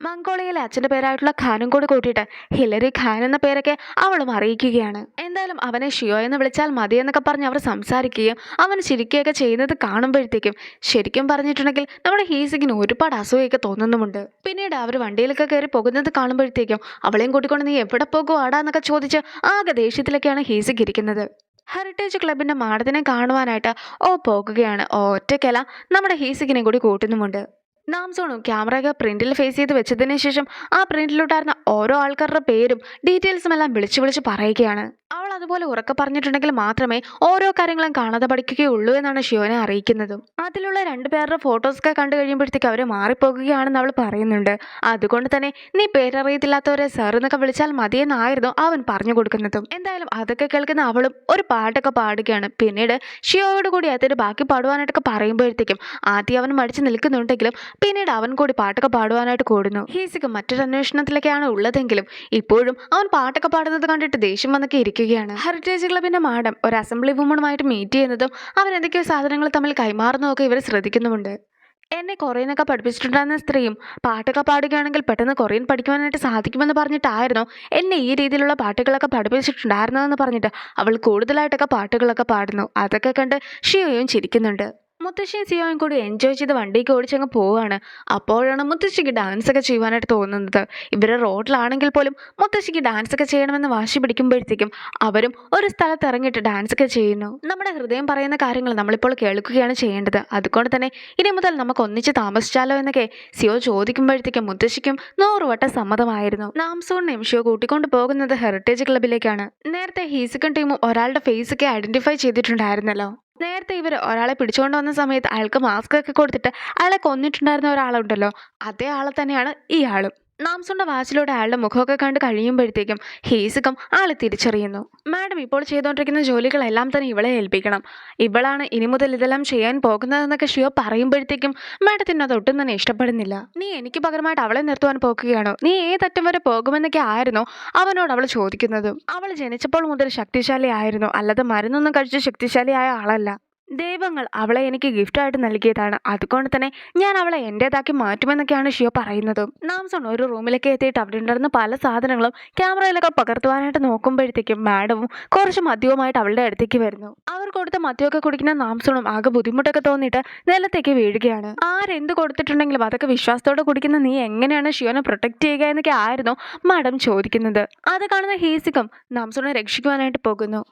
മംഗോളിയയിലെ അച്ഛൻ്റെ പേരായിട്ടുള്ള ഖാനും കൂടി കൂട്ടിയിട്ട് ഹിലരി ഖാൻ എന്ന പേരൊക്കെ അവളും അറിയിക്കുകയാണ്. എന്തായാലും അവനെ ഷിയോ എന്ന് വിളിച്ചാൽ മതി എന്നൊക്കെ പറഞ്ഞ് അവർ സംസാരിക്കുകയും അവൻ ചിരിക്കുകയൊക്കെ ചെയ്യുന്നത് കാണുമ്പോഴത്തേക്കും ശരിക്കും പറഞ്ഞിട്ടുണ്ടെങ്കിൽ നമ്മുടെ ഹീസിക്കിന് ഒരുപാട് അസൂയൊക്കെ തോന്നുന്നുമുണ്ട്. പിന്നീട് അവർ വണ്ടിയിലൊക്കെ കയറി പോകുന്നത് കാണുമ്പോഴത്തേക്കും അവളെയും കൂട്ടിക്കൊണ്ട് നീ എവിടെ പോകുവാടാ എന്നൊക്കെ ചോദിച്ച് ആകെ ദേഷ്യത്തിലൊക്കെയാണ് ഹീസിക്ക് ഇരിക്കുന്നത്. ഹെറിറ്റേജ് ക്ലബിൻ്റെ മാഡത്തിനെ കാണുവാനായിട്ട് പോകുകയാണ്. ഒറ്റയ്ക്കല്ല, നമ്മുടെ ഹീസിക്കിനെ കൂടി കൂട്ടുന്നുമുണ്ട്. നാംസോണും ക്യാമറയൊക്കെ പ്രിന്റിൽ ഫേസ് ചെയ്ത് വെച്ചതിന് ശേഷം ആ പ്രിന്റിലുണ്ടായിരുന്ന ഓരോ ആൾക്കാരുടെ പേരും ഡീറ്റെയിൽസും എല്ലാം വിളിച്ചു വിളിച്ച് പറയുകയാണ്. അവൾ അതുപോലെ ഉറക്കെ പറഞ്ഞിട്ടുണ്ടെങ്കിൽ മാത്രമേ ഓരോ കാര്യങ്ങളും കാണാതെ പഠിക്കുകയുള്ളൂ എന്നാണ് ഷിയോനെ അറിയിക്കുന്നതും. അതിലുള്ള രണ്ടുപേരുടെ ഫോട്ടോസൊക്കെ കണ്ടു കഴിയുമ്പോഴത്തേക്ക് അവർ മാറിപ്പോകുകയാണെന്ന് അവൾ പറയുന്നുണ്ട്. അതുകൊണ്ട് തന്നെ നീ പേരറിയത്തില്ലാത്തവരെ സാർ എന്നൊക്കെ വിളിച്ചാൽ മതിയെന്നായിരുന്നു അവൻ പറഞ്ഞു കൊടുക്കുന്നതും. എന്തായാലും അതൊക്കെ കേൾക്കുന്ന അവളും ഒരു പാട്ടൊക്കെ പാടുകയാണ്. പിന്നീട് ഷിയോയോട് കൂടി അതിന് ബാക്കി പാടുവാനായിട്ടൊക്കെ പറയുമ്പോഴത്തേക്കും ആദ്യം അവൻ മടിച്ചു നിൽക്കുന്നുണ്ടെങ്കിലും പിന്നീട് അവൻ കൂടി പാട്ടൊക്കെ പാടുവാനായിട്ട് കൂടുന്നു. ഹീസിക്ക് മറ്റൊരു അന്വേഷണത്തിലൊക്കെയാണ് ഉള്ളതെങ്കിലും ഇപ്പോഴും അവൻ പാട്ടൊക്കെ പാടുന്നത് കണ്ടിട്ട് ദേഷ്യം വന്നൊക്കെ ഇരിക്കുകയാണ്. ഹെറിറ്റേജ് ക്ലബിന്റെ മാഡം ഒരു അസംബ്ലി വുമണുമായിട്ട് മീറ്റ് ചെയ്യുന്നതും അവൻ എന്തൊക്കെയോ സാധനങ്ങൾ തമ്മിൽ കൈമാറുന്നതൊക്കെ ഇവർ ശ്രദ്ധിക്കുന്നുമുണ്ട്. എന്നെ കൊറിയനൊക്കെ പഠിപ്പിച്ചിട്ടുണ്ടായിരുന്ന സ്ത്രീയും പാട്ടൊക്കെ പാടുകയാണെങ്കിൽ പെട്ടെന്ന് കൊറിയൻ പഠിക്കുവാനായിട്ട് സാധിക്കുമെന്ന് പറഞ്ഞിട്ടായിരുന്നു എന്നെ ഈ രീതിയിലുള്ള പാട്ടുകളൊക്കെ പഠിപ്പിച്ചിട്ടുണ്ടായിരുന്നതെന്ന് പറഞ്ഞിട്ട് അവൾ കൂടുതലായിട്ടൊക്കെ പാട്ടുകളൊക്കെ പാടുന്നു. അതൊക്കെ കണ്ട് ഷിയോയും ചിരിക്കുന്നുണ്ട്. മുത്തശ്ശിയും സിയോയും കൂടി എൻജോയ് ചെയ്ത് വണ്ടിക്ക് ഓടിച്ചങ്ങ് പോവുകയാണ്. അപ്പോഴാണ് മുത്തശ്ശിക്ക് ഡാൻസ് ഒക്കെ ചെയ്യുവാനായിട്ട് തോന്നുന്നത്. ഇവർ റോഡിലാണെങ്കിൽ പോലും മുത്തശ്ശിക്ക് ഡാൻസ് ഒക്കെ ചെയ്യണമെന്ന് വാശി പിടിക്കുമ്പോഴത്തേക്കും അവരും ഒരു സ്ഥലത്ത് ഇറങ്ങിയിട്ട് ഡാൻസ് ഒക്കെ ചെയ്യുന്നു. നമ്മുടെ ഹൃദയം പറയുന്ന കാര്യങ്ങൾ നമ്മളിപ്പോൾ കേൾക്കുകയാണ് ചെയ്യേണ്ടത്. അതുകൊണ്ട് തന്നെ ഇനി മുതൽ നമുക്ക് ഒന്നിച്ച് താമസിച്ചാലോ എന്നൊക്കെ സിയോ ചോദിക്കുമ്പോഴത്തേക്കും മുത്തശ്ശിക്കും 100 വട്ടം സമ്മതമായിരുന്നു. നാംസോണിനെയും ഷിയോ കൂട്ടിക്കൊണ്ട് പോകുന്നത് ഹെറിറ്റേജ് ക്ലബിലേക്കാണ്. നേരത്തെ ഹീസിക്കൻ ടീമും ഒരാളുടെ ഫേസ് ഒക്കെ ഐഡന്റിഫൈ ചെയ്തിട്ടുണ്ടായിരുന്നല്ലോ. നേരത്തെ ഇവർ ഒരാളെ പിടിച്ചുകൊണ്ട് വന്ന സമയത്ത് അയാൾക്ക് മാസ്ക് ഒക്കെ കൊടുത്തിട്ട് അയാളെ കൊന്നിട്ടുണ്ടായിരുന്ന ഒരാളുണ്ടല്ലോ, അതേ ആളെ തന്നെയാണ് ഈ ആളും. നാംസോണിന്റെ വാച്ചിലൂടെ അയാളുടെ മുഖമൊക്കെ കണ്ട് കഴിയുമ്പോഴത്തേക്കും ഹീസിക്കും ആളെ തിരിച്ചറിയുന്നു. മാഡം ഇപ്പോൾ ചെയ്തുകൊണ്ടിരിക്കുന്ന ജോലികളെല്ലാം തന്നെ ഇവളെ ഏൽപ്പിക്കണം, ഇവളാണ് ഇനി മുതൽ ഇതെല്ലാം ചെയ്യാൻ പോകുന്നതെന്നൊക്കെ ഷിയോ പറയുമ്പോഴത്തേക്കും മാഡത്തിന് അതൊട്ടും തന്നെ ഇഷ്ടപ്പെടുന്നില്ല. നീ എനിക്ക് പകരമായിട്ട് അവളെ നിർത്തുവാൻ പോകുകയാണോ, നീ ഏതറ്റം വരെ പോകുമെന്നൊക്കെ ആയിരുന്നു അവനോട് അവൾ ചോദിക്കുന്നതും. അവൾ ജനിച്ചപ്പോൾ മുതൽ ശക്തിശാലി ആയിരുന്നു, അല്ലാതെ മരുന്നൊന്നും കഴിച്ച് ശക്തിശാലിയായ ആളല്ല. ദൈവങ്ങൾ അവളെ എനിക്ക് ഗിഫ്റ്റായിട്ട് നൽകിയതാണ്, അതുകൊണ്ട് തന്നെ ഞാൻ അവളെ എൻ്റേതാക്കി മാറ്റുമെന്നൊക്കെയാണ് ഷിയോ പറയുന്നത്. നാംസോൺ ഒരു റൂമിലേക്ക് എത്തിയിട്ട് അവിടെ ഉണ്ടായിരുന്ന പല സാധനങ്ങളും ക്യാമറയിലൊക്കെ പകർത്തുവാനായിട്ട് നോക്കുമ്പോഴത്തേക്കും മാഡവും കുറച്ച് മദ്യവുമായിട്ട് അവളുടെ അടുത്തേക്ക് വരുന്നു. അവർ കൊടുത്ത മദ്യമൊക്കെ കുടിക്കുന്ന നാംസോണും ആകെ ബുദ്ധിമുട്ടൊക്കെ തോന്നിയിട്ട് നിലത്തേക്ക് വീഴുകയാണ്. ആരെന്ത് കൊടുത്തിട്ടുണ്ടെങ്കിലും അതൊക്കെ വിശ്വാസത്തോടെ കുടിക്കുന്ന നീ എങ്ങനെയാണ് ഷിയോനെ പ്രൊട്ടക്ട് ചെയ്യുക എന്നൊക്കെ ആയിരുന്നു മാഡം ചോദിക്കുന്നത്. അത് കാണുന്ന ഹീസിക്കും നാംസോണെ രക്ഷിക്കുവാനായിട്ട് പോകുന്നു.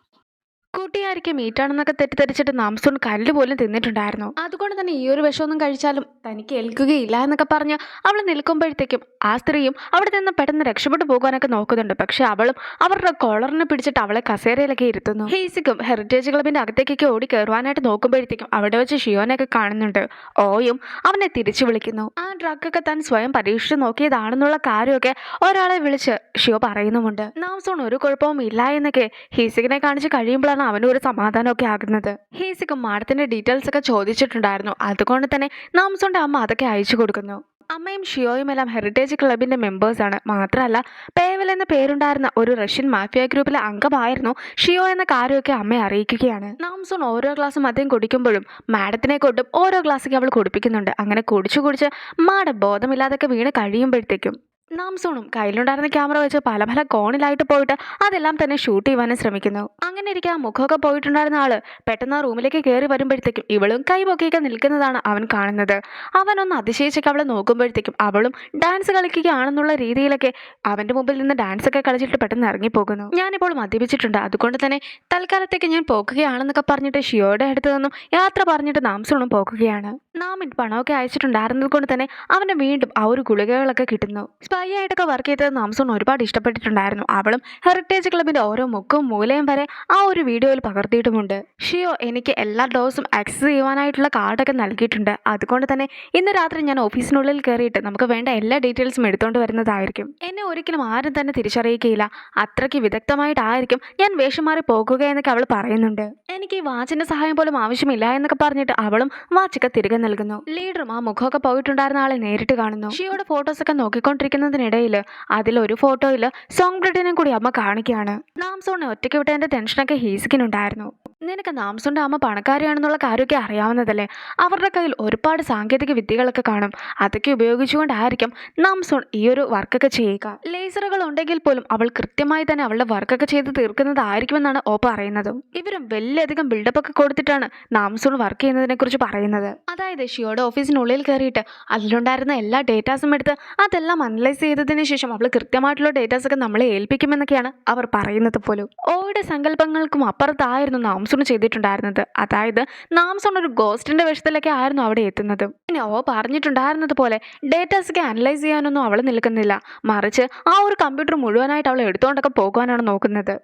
കൂട്ടുകാരിക്ക് മീറ്റാണെന്നൊക്കെ തെറ്റിദ്ധരിച്ചിട്ട് നാംസോൺ കല്ല് പോലും തിന്നിട്ടുണ്ടായിരുന്നു. അതുകൊണ്ട് തന്നെ ഈ ഒരു വിഷമൊന്നും കഴിച്ചാലും തനിക്ക് ഏൽക്കുകയില്ല എന്നൊക്കെ പറഞ്ഞ് അവൾ നിൽക്കുമ്പോഴത്തേക്കും ആ സ്ത്രീയും അവിടെ നിന്ന് പെട്ടെന്ന് രക്ഷപ്പെട്ടു പോകാനൊക്കെ നോക്കുന്നുണ്ട്. പക്ഷെ അവളും അവരുടെ കോളറിനെ പിടിച്ചിട്ട് അവളെ കസേരയിലൊക്കെ ഇരുത്തുന്നു. ഹീസിക്കും ഹെറിറ്റേജ് ക്ലബിന്റെ അകത്തേക്കൊക്കെ ഓടി കയറുവാനായിട്ട് നോക്കുമ്പോഴത്തേക്കും അവിടെ വെച്ച് ഷിയോനെയൊക്കെ കാണുന്നുണ്ട്. ഓയും അവനെ തിരിച്ചു വിളിക്കുന്നു. ആ ഡ്രഗൊക്കെ താൻ സ്വയം പരീക്ഷിച്ച് നോക്കിയതാണെന്നുള്ള കാര്യമൊക്കെ ഒരാളെ വിളിച്ച് ഷിയോ പറയുന്നുമുണ്ട്. നാംസോൺ ഒരു കുഴപ്പവും ഇല്ല എന്നൊക്കെ ഹീസിക്കിനെ കാണിച്ച് കഴിയുമ്പോഴാണ് അവനും ഒരു സമാധാനമൊക്കെ ആകുന്നത്. ഹീസിക്കും മാഡത്തിന്റെ ഡീറ്റെയിൽസ് ഒക്കെ ചോദിച്ചിട്ടുണ്ടായിരുന്നു. അതുകൊണ്ട് തന്നെ നാംസോന്റെ അമ്മ അതൊക്കെ അയച്ചു കൊടുക്കുന്നു. അമ്മയും ഷിയോയും എല്ലാം ഹെറിറ്റേജ് ക്ലബിന്റെ മെമ്പേഴ്സാണ്. മാത്രമല്ല പേവൽ എന്ന പേരുണ്ടായിരുന്ന ഒരു റഷ്യൻ മാഫിയ ഗ്രൂപ്പിലെ അംഗമായിരുന്നു ഷിയോ എന്ന കാര്യമൊക്കെ അമ്മയെ അറിയിക്കുകയാണ്. നാംസോൺ ഓരോ ഗ്ലാസ് മദ്യം കുടിക്കുമ്പോഴും മാഡത്തിനെ കൊണ്ടും ഓരോ ഗ്ലാസ്സൊക്കെ അവൾ കുടിപ്പിക്കുന്നുണ്ട്. അങ്ങനെ കുടിച്ച് മാഡം ബോധമില്ലാതൊക്കെ വീണ് കഴിയുമ്പോഴത്തേക്കും നാംസോണും കയ്യിലുണ്ടായിരുന്ന ക്യാമറ വെച്ച് പല പല കോണിലായിട്ട് പോയിട്ട് അതെല്ലാം തന്നെ ഷൂട്ട് ചെയ്യാനും ശ്രമിക്കുന്നു. അങ്ങനെ ഇരിക്കെ ആ മുഖമൊക്കെ പോയിട്ടുണ്ടായിരുന്ന ആള് പെട്ടെന്ന് ആ റൂമിലേക്ക് കയറി വരുമ്പോഴത്തേക്കും ഇവളും കൈപൊക്കിയൊക്കെ നിൽക്കുന്നതാണ് അവൻ കാണുന്നത്. അവനൊന്ന് അതിശയിച്ചൊക്കെ അവളെ നോക്കുമ്പോഴത്തേക്കും അവളും ഡാൻസ് കളിക്കുകയാണെന്നുള്ള രീതിയിലൊക്കെ അവന്റെ മുമ്പിൽ നിന്ന് ഡാൻസ് ഒക്കെ കളിച്ചിട്ട് പെട്ടെന്ന് ഇറങ്ങിപ്പോകുന്നു. ഞാനിപ്പോൾ മദ്യപിച്ചിട്ടുണ്ട്, അതുകൊണ്ട് തന്നെ തൽക്കാലത്തേക്ക് ഞാൻ പോകുകയാണെന്നൊക്കെ പറഞ്ഞിട്ട് ഷിയോയുടെ അടുത്ത് നിന്നും യാത്ര പറഞ്ഞിട്ട് നാംസോണും പോകുകയാണ്. നാമിൻ പണമൊക്കെ അയച്ചിട്ടുണ്ടായിരുന്നത് കൊണ്ട് തന്നെ അവന് വീണ്ടും ആ ഒരു ഗുളികകളൊക്കെ കിട്ടുന്നു. സ്പൈ ആയിട്ടൊക്കെ വർക്ക് ചെയ്തത് നാംസോൺ ഒരുപാട് ഇഷ്ടപ്പെട്ടിട്ടുണ്ടായിരുന്നു. അവളും ഹെറിറ്റേജ് ക്ലബിന്റെ ഓരോ മുക്കും മൂലയും വരെ ആ ഒരു വീഡിയോയിൽ പകർത്തിയിട്ടുമുണ്ട്. ഷിയോ എനിക്ക് എല്ലാ ഡോസും ആക്സസ് ചെയ്യുവാനായിട്ടുള്ള കാർഡൊക്കെ നൽകിയിട്ടുണ്ട്. അതുകൊണ്ട് തന്നെ ഇന്ന് രാത്രി ഞാൻ ഓഫീസിനുള്ളിൽ കയറിയിട്ട് നമുക്ക് വേണ്ട എല്ലാ ഡീറ്റെയിൽസും എടുത്തുകൊണ്ട് വരുന്നതായിരിക്കും. എന്നെ ഒരിക്കലും ആരും തന്നെ തിരിച്ചറിയിക്കുകയില്ല, അത്രയ്ക്ക് വിദഗ്ധമായിട്ടായിരിക്കും ഞാൻ വേഷം മാറി പോകുക എന്നൊക്കെ അവൾ പറയുന്നുണ്ട്. എനിക്ക് ഈ വാച്ചിന്റെ സഹായം പോലും ആവശ്യമില്ല എന്നൊക്കെ പറഞ്ഞിട്ട് അവളും വാച്ചൊക്കെ തിരികെ നൽകുന്നു. ലീഡറും ആ മുഖമൊക്കെ പോയിട്ടുണ്ടായിരുന്ന ആളെ നേരിട്ട് കാണുന്നു. ഷിയോയുടെ ഫോട്ടോസൊക്കെ നോക്കിക്കൊണ്ടിരിക്കുന്നതിനിടയിൽ അതിലൊരു ഫോട്ടോയിൽ സോങ് ബ്രിഡിനെ കൂടി അമ്മ കാണിക്കുകയാണ്. നാംസോണിനെ ഒറ്റയ്ക്ക് വിട്ടതിന്റെ ടെൻഷനൊക്കെ ഹീസിക്കിനുണ്ടായിരുന്നു. നിനക്ക് നാംസുന്റെ അമ്മ പണക്കാരിയാണെന്നുള്ള കാര്യമൊക്കെ അറിയാവുന്നതല്ലേ? അവരുടെ കയ്യിൽ ഒരുപാട് സാങ്കേതിക വിദ്യകളൊക്കെ കാണും. അതൊക്കെ ഉപയോഗിച്ചുകൊണ്ടായിരിക്കും നാംസോൺ ഈ ഒരു വർക്കൊക്കെ ചെയ്യുക. ലേസറുകൾ ഉണ്ടെങ്കിൽ പോലും അവൾ കൃത്യമായി തന്നെ അവളുടെ വർക്കൊക്കെ ചെയ്ത് തീർക്കുന്നതായിരിക്കുമെന്നാണ് ഓ പറയുന്നതും. ഇവരും വലിയധികം ബിൽഡപ്പ് ഒക്കെ കൊടുത്തിട്ടാണ് നാംസോൺ വർക്ക് ചെയ്യുന്നതിനെ കുറിച്ച് പറയുന്നത്. അതായത് ഷിയോയുടെ ഓഫീസിനുള്ളിൽ കയറിയിട്ട് അതിലുണ്ടായിരുന്ന എല്ലാ ഡേറ്റാസും എടുത്ത് അതെല്ലാം അനലൈസ് ചെയ്തതിന് ശേഷം അവൾ കൃത്യമായിട്ടുള്ള ഡേറ്റാസൊക്കെ നമ്മളെ ഏൽപ്പിക്കുമെന്നൊക്കെയാണ് അവർ പറയുന്നത് പോലും. ഓയുടെ സങ്കല്പങ്ങൾക്കും അപ്പുറത്തായിരുന്നു നാംസോൺ ചെയ്തിട്ടുണ്ടായിരുന്നത്. അതായത് നാംസോൺ ഒരു ഗോസ്റ്റിന്റെ വേഷത്തിലൊക്കെ ആയിരുന്നു അവിടെ എത്തുന്നത്. പിന്നെ ഓ പറഞ്ഞിട്ടുണ്ടായിരുന്നത് പോലെ ഡേറ്റാസൊക്കെ അനലൈസ് ചെയ്യാനൊന്നും അവൾ നിൽക്കുന്നില്ല. മറിച്ച് ആ ഒരു കമ്പ്യൂട്ടർ മുഴുവനായിട്ട് അവൾ എടുത്തുകൊണ്ടൊക്കെ പോകുവാനാണ് നോക്കുന്നത്.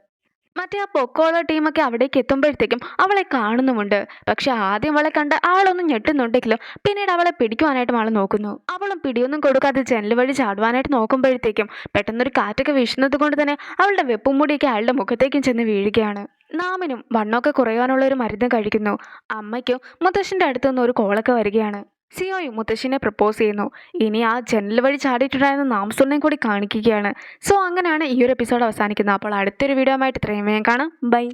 മറ്റേ ആ പൊക്കോള ടീമൊക്കെ അവിടേക്ക് എത്തുമ്പോഴത്തേക്കും അവളെ കാണുന്നുമുണ്ട്. പക്ഷെ ആദ്യം അവളെ കണ്ട് ആളൊന്നും ഞെട്ടുന്നുണ്ടെങ്കിലും പിന്നീട് അവളെ പിടിക്കുവാനായിട്ടും ആൾ നോക്കുന്നു. അവളും പിടിയൊന്നും കൊടുക്കാതെ ജനൽ വഴി ചാടുവാനായിട്ട് നോക്കുമ്പോഴത്തേക്കും പെട്ടെന്നൊരു കാറ്റൊക്കെ വീശുന്നത് കൊണ്ട് തന്നെ അവളുടെ വെപ്പുമുടിയൊക്കെ അയാളുടെ മുഖത്തേക്കും ചെന്ന് വീഴുകയാണ്. നാമിനും വണ്ണമൊക്കെ കുറയാനുള്ള ഒരു മരുന്ന് കഴിക്കുന്നു. അമ്മയ്ക്കും മുത്തശ്ശൻ്റെ അടുത്തു നിന്ന് ഒരു കോളൊക്കെ വരികയാണ്. സിയോയും മുത്തശ്ശിനെ പ്രപ്പോസ് ചെയ്യുന്നു. ഇനി ആ ജനൽ വഴി ചാടിയിട്ടുണ്ടായിരുന്ന നാംസോണിനെയും കൂടി കാണിക്കുകയാണ്. സോ അങ്ങനെയാണ് ഈ ഒരു എപ്പിസോഡ് അവസാനിക്കുന്നത്. അപ്പോൾ അടുത്തൊരു വീഡിയോ ആയിട്ട് ഇത്രയും വേഗം കാണാം. ബൈ.